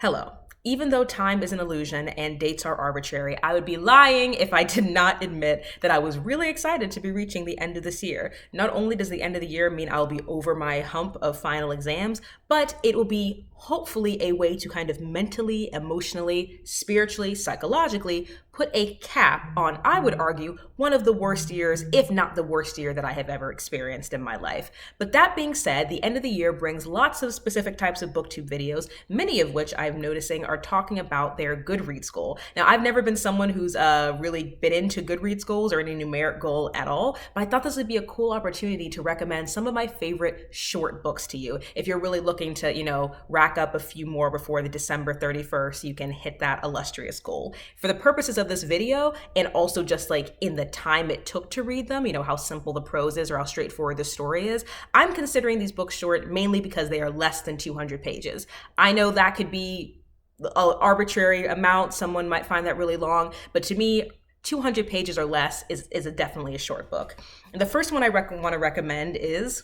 Hello. Even though time is an illusion and dates are arbitrary, I would be lying if I did not admit that I was really excited to be reaching the end of this year. Not only does the end of the year mean I'll be over my hump of final exams, but it will be hopefully a way to kind of mentally, emotionally, spiritually, psychologically put a cap on, I would argue, one of the worst years, if not the worst year that I have ever experienced in my life. But that being said, the end of the year brings lots of specific types of booktube videos, many of which I'm noticing are talking about their Goodreads goal. Now, I've never been someone who's really been into Goodreads goals or any numeric goal at all, but I thought this would be a cool opportunity to recommend some of my favorite short books to you. If you're really looking to, rack up a few more before the December 31st, you can hit that illustrious goal. For the purposes of this video, and also just like in the time it took to read them, how simple the prose is or how straightforward the story is, I'm considering these books short mainly because they are less than 200 pages. I know that could be an arbitrary amount. Someone might find that really long, but to me, 200 pages or less is definitely a short book. And the first one I want to recommend is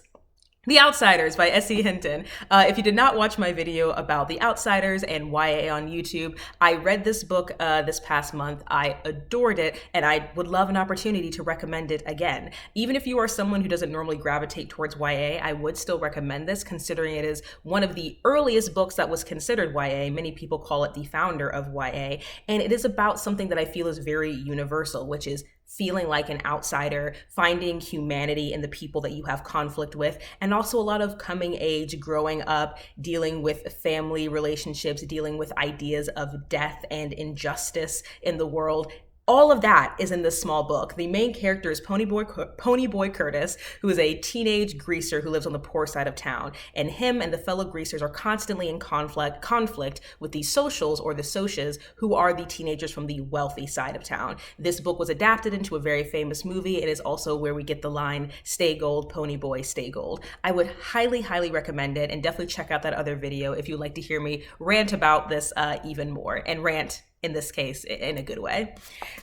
The Outsiders by S.E Hinton. If you did not watch my video about The Outsiders and YA on YouTube, I read this book this past month. I adored it, and I would love an opportunity to recommend it again. Even if you are someone who doesn't normally gravitate towards YA, I would still recommend this, considering it is one of the earliest books that was considered YA. Many people call it the founder of YA, and it is about something that I feel is very universal, which is feeling like an outsider, finding humanity in the people that you have conflict with, and also a lot of coming age, growing up, dealing with family relationships, dealing with ideas of death and injustice in the world. All of that is in this small book. The main character is Ponyboy Curtis, who is a teenage greaser who lives on the poor side of town. And him and the fellow greasers are constantly in conflict with the socials or the socias, who are the teenagers from the wealthy side of town. This book was adapted into a very famous movie. It is also where we get the line, "Stay gold, Ponyboy, stay gold." I would highly, highly recommend it, and definitely check out that other video if you'd like to hear me rant about this even more, and rant in this case, in a good way.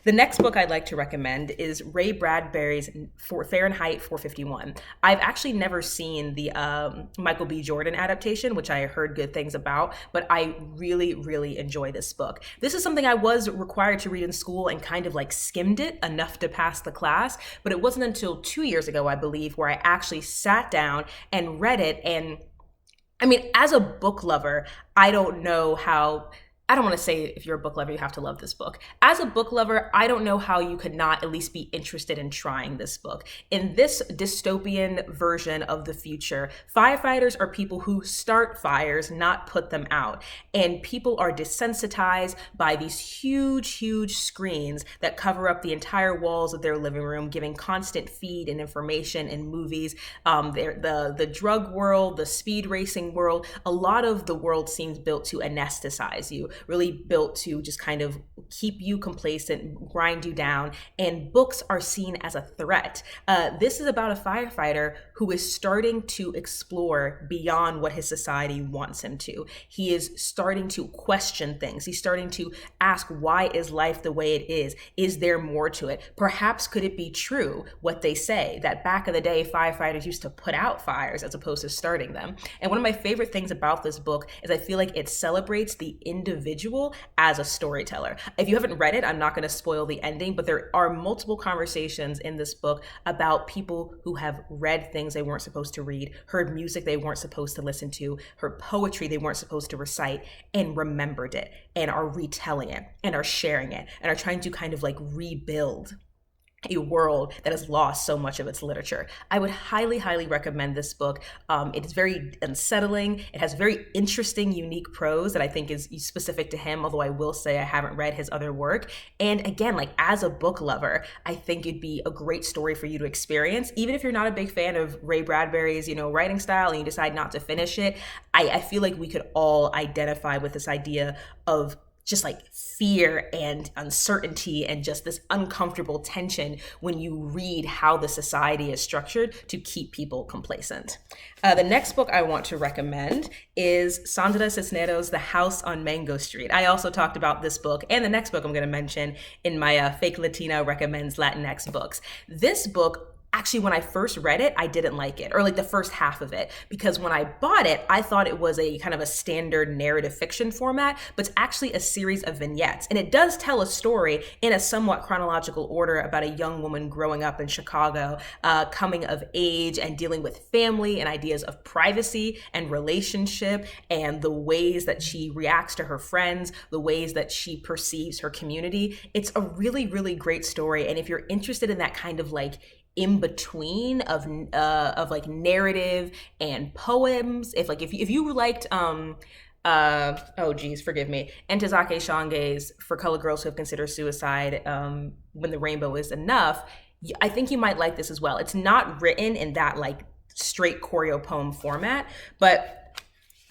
The next book I'd like to recommend is Ray Bradbury's Fahrenheit 451. I've actually never seen the Michael B. Jordan adaptation, which I heard good things about, but I really, really enjoy this book. This is something I was required to read in school and kind of like skimmed it enough to pass the class, but it wasn't until 2 years ago, I believe, where I actually sat down and read it. And I mean, as a book lover, I don't want to say if you're a book lover, you have to love this book. As a book lover, I don't know how you could not at least be interested in trying this book. In this dystopian version of the future, firefighters are people who start fires, not put them out. And people are desensitized by these huge, huge screens that cover up the entire walls of their living room, giving constant feed and information and movies. The drug world, the speed racing world, a lot of the world seems built to anesthetize you, really built to just kind of keep you complacent, grind you down, and books are seen as a threat. This is about a firefighter who is starting to explore beyond what his society wants him to. He is starting to question things. He's starting to ask, why is life the way it is? Is there more to it? Perhaps could it be true what they say, that back in the day, firefighters used to put out fires as opposed to starting them? And one of my favorite things about this book is I feel like it celebrates the individual as a storyteller. If you haven't read it, I'm not going to spoil the ending, but there are multiple conversations in this book about people who have read things they weren't supposed to read, heard music they weren't supposed to listen to, heard poetry they weren't supposed to recite, and remembered it, and are retelling it, and are sharing it, and are trying to kind of like rebuild a world that has lost so much of its literature. I would highly, highly recommend this book. It is very unsettling. It has very interesting, unique prose that I think is specific to him, although I will say I haven't read his other work. And again, like as a book lover, I think it'd be a great story for you to experience. Even if you're not a big fan of Ray Bradbury's, writing style and you decide not to finish it, I feel like we could all identify with this idea of just like fear and uncertainty and just this uncomfortable tension when you read how the society is structured to keep people complacent. The next book I want to recommend is Sandra Cisneros' The House on Mango Street. I also talked about this book and the next book I'm going to mention in my Fake Latina Recommends Latinx books. This book actually, when I first read it, I didn't like it, or like the first half of it, because when I bought it, I thought it was a kind of a standard narrative fiction format, but it's actually a series of vignettes. And it does tell a story in a somewhat chronological order about a young woman growing up in Chicago, coming of age and dealing with family and ideas of privacy and relationship, and the ways that she reacts to her friends, the ways that she perceives her community. It's a really, really great story. And if you're interested in that kind of like in between of like narrative and poems, if you liked oh geez, forgive me, Ntozake Shange's For Colored Girls Who Have Considered Suicide, When the Rainbow Is Enough, I think you might like this as well. It's not written in that like straight choreo poem format, but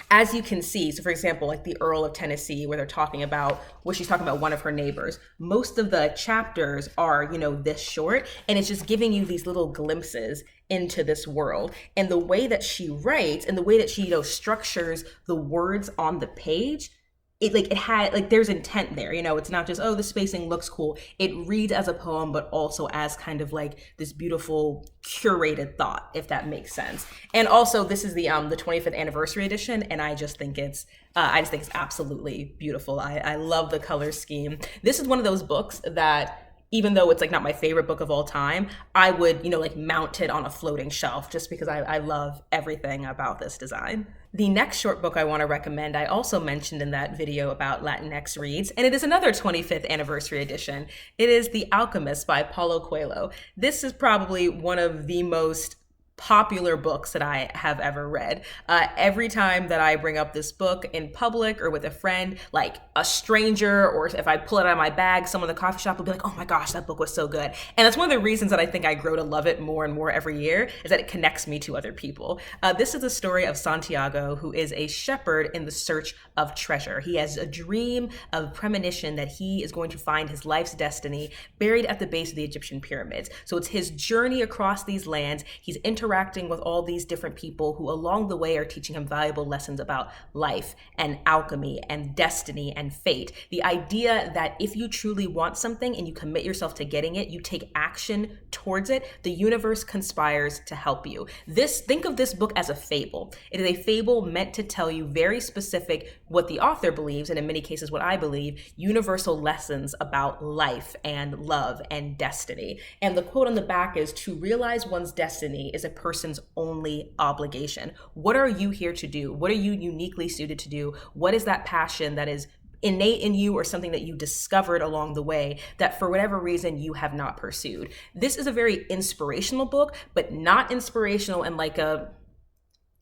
as you can see, so for example, like the Earl of Tennessee, where they're talking about, where she's talking about one of her neighbors, most of the chapters are, you know, this short, and it's just giving you these little glimpses into this world. And the way that she writes and the way that she, you know, structures the words on the page, it had like there's intent there, you know. It's not just, oh, the spacing looks cool. It reads as a poem, but also as kind of like this beautiful curated thought, if that makes sense. And also, this is the 25th anniversary edition, and I just think it's absolutely beautiful. I love the color scheme. This is one of those books that, even though it's like not my favorite book of all time, I would, you know, like mount it on a floating shelf just because I love everything about this design. The next short book I want to recommend, I also mentioned in that video about Latinx reads, and it is another 25th anniversary edition. It is The Alchemist by Paulo Coelho. This is probably one of the most popular books that I have ever read. Every time that I bring up this book in public or with a friend, like a stranger, or if I pull it out of my bag, someone in the coffee shop will be like, oh my gosh, that book was so good. And that's one of the reasons that I think I grow to love it more and more every year, is that it connects me to other people. This is the story of Santiago, who is a shepherd in the search of treasure. He has a dream, a premonition that he is going to find his life's destiny buried at the base of the Egyptian pyramids. So it's his journey across these lands. He's interacting with all these different people who along the way are teaching him valuable lessons about life and alchemy and destiny and fate. The idea that if you truly want something and you commit yourself to getting it, you take action towards it, the universe conspires to help you. Think of this book as a fable. It is a fable meant to tell you very specific, what the author believes, and in many cases what I believe, universal lessons about life and love and destiny. And the quote on the back is, to realize one's destiny is a person's only obligation. What are you here to do? What are you uniquely suited to do? What is that passion that is innate in you, or something that you discovered along the way that for whatever reason you have not pursued? This is a very inspirational book, but not inspirational in like a,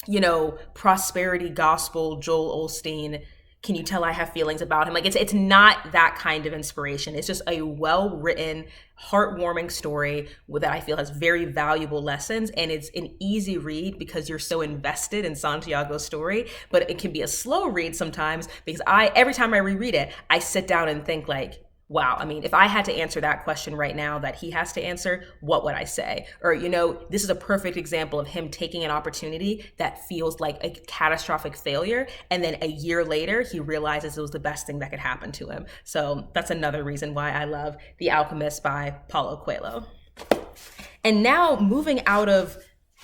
you know, prosperity gospel, Joel Osteen, can you tell I have feelings about him? Like it's not that kind of inspiration. It's just a well-written, heartwarming story that I feel has very valuable lessons, and it's an easy read because you're so invested in Santiago's story. But it can be a slow read sometimes because every time I reread it, I sit down and think like, wow, I mean, if I had to answer that question right now that he has to answer, what would I say? Or, you know, this is a perfect example of him taking an opportunity that feels like a catastrophic failure, and then a year later, he realizes it was the best thing that could happen to him. So that's another reason why I love The Alchemist by Paulo Coelho. And now, moving out of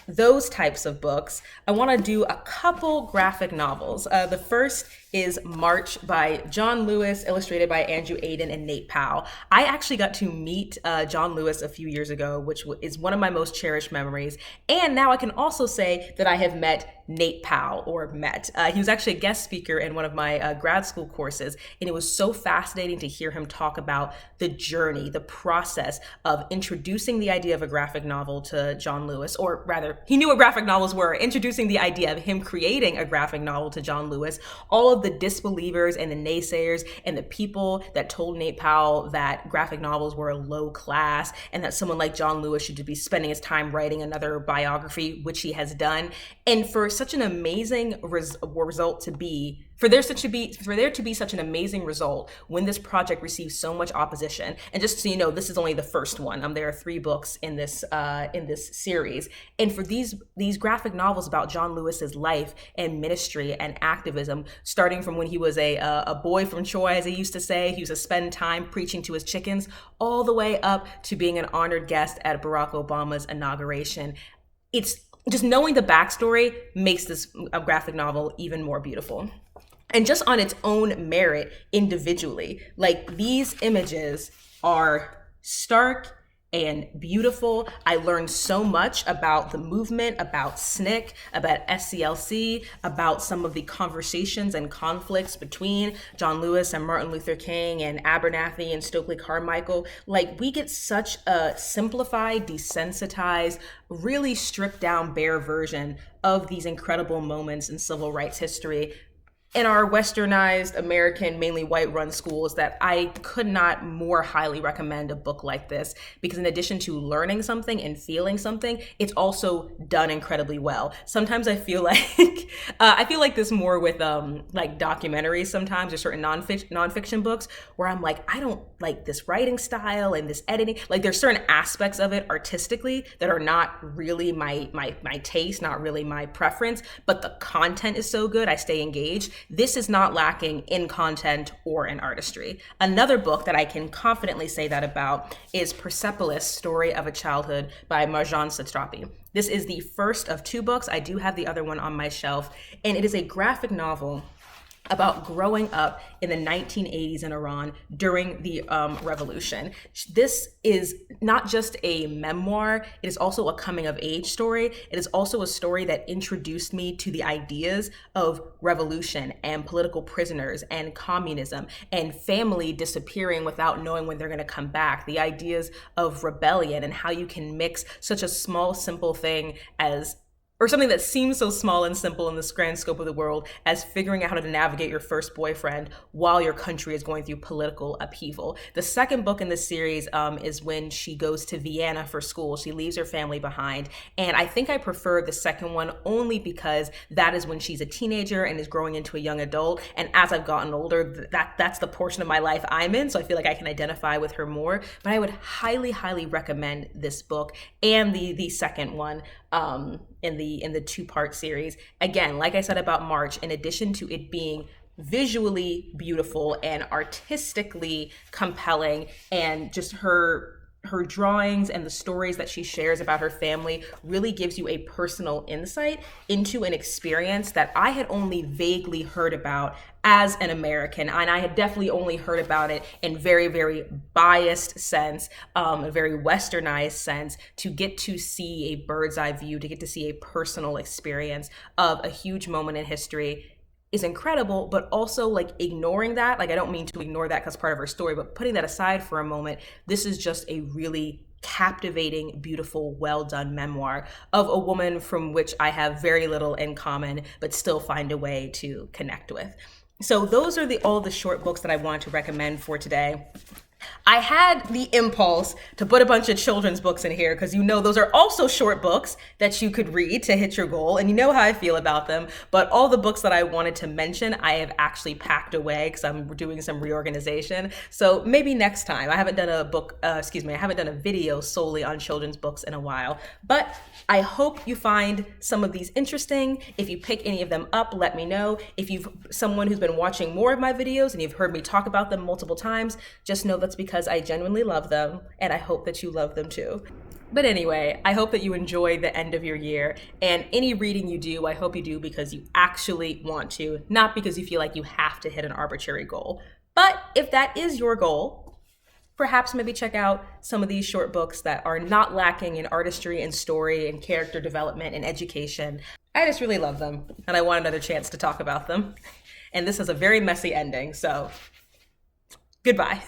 those types of books, I want to do a couple graphic novels. The first is March by John Lewis, illustrated by Andrew Aydin and Nate Powell. I actually got to meet John Lewis a few years ago, which is one of my most cherished memories. And now I can also say that I have met Nate Powell, or met. He was actually a guest speaker in one of my grad school courses, and it was so fascinating to hear him talk about the journey, the process of introducing the idea of a graphic novel to John Lewis, or rather, he knew what graphic novels were, introducing the idea of him creating a graphic novel to John Lewis, all of the disbelievers and the naysayers and the people that told Nate Powell that graphic novels were a low class and that someone like John Lewis should be spending his time writing another biography, which he has done. And for such an amazing result to be for there to be such an amazing result when this project receives so much opposition. And just so you know, this is only the first one. There are 3 books in this series, and for these graphic novels about John Lewis's life and ministry and activism, starting from when he was a boy from Troy, as he used to say, he used to spend time preaching to his chickens, all the way up to being an honored guest at Barack Obama's inauguration. It's just knowing the backstory makes this a graphic novel even more beautiful. And just on its own merit individually, like, these images are stark and beautiful. I learned so much about the movement, about SNCC, about SCLC, about some of the conversations and conflicts between John Lewis and Martin Luther King and Abernathy and Stokely Carmichael. Like, we get such a simplified, desensitized, really stripped down, bare version of these incredible moments in civil rights history in our westernized American, mainly white-run schools, that I could not more highly recommend a book like this, because in addition to learning something and feeling something, it's also done incredibly well. Sometimes I feel like this more with like documentaries sometimes, or certain nonfiction books, where I'm like, I don't like this writing style and this editing. Like, there's certain aspects of it artistically that are not really my taste, not really my preference, but the content is so good, I stay engaged. This is not lacking in content or in artistry. Another book that I can confidently say that about is Persepolis, Story of a Childhood by Marjane Satrapi. This is the first of 2 books. I do have the other one on my shelf, and it is a graphic novel about growing up in the 1980s in Iran during the revolution. This is not just a memoir, it is also a coming of age story. It is also a story that introduced me to the ideas of revolution and political prisoners and communism and family disappearing without knowing when they're going to come back. The ideas of rebellion and how you can mix such a small, simple thing or something that seems so small and simple in this grand scope of the world, as figuring out how to navigate your first boyfriend while your country is going through political upheaval. The second book in this series is when she goes to Vienna for school. She leaves her family behind. And I think I prefer the second one only because that is when she's a teenager and is growing into a young adult. And as I've gotten older, that's the portion of my life I'm in. So I feel like I can identify with her more. But I would highly, highly recommend this book and the second one in the 2-part series. Again, like I said about March, in addition to it being visually beautiful and artistically compelling, and just her drawings and the stories that she shares about her family really gives you a personal insight into an experience that I had only vaguely heard about as an American. And I had definitely only heard about it in very, very biased sense, a very westernized sense. To get to see a bird's eye view, to get to see a personal experience of a huge moment in history is incredible. But also, like, ignoring that, like, I don't mean to ignore that because part of her story, but putting that aside for a moment, this is just a really captivating, beautiful, well done memoir of a woman from which I have very little in common, but still find a way to connect with. So those are all the short books that I wanted to recommend for today. I had the impulse to put a bunch of children's books in here because those are also short books that you could read to hit your goal, and you know how I feel about them. But all the books that I wanted to mention, I have actually packed away because I'm doing some reorganization. So maybe next time. I haven't done a video solely on children's books in a while. But I hope you find some of these interesting. If you pick any of them up, let me know. If you've someone who's been watching more of my videos and you've heard me talk about them multiple times, just know that's because I genuinely love them, and I hope that you love them too. But anyway, I hope that you enjoy the end of your year, and any reading you do, I hope you do because you actually want to, not because you feel like you have to hit an arbitrary goal. But if that is your goal, perhaps maybe check out some of these short books that are not lacking in artistry and story and character development and education. I just really love them, and I want another chance to talk about them. And this has a very messy ending, so goodbye.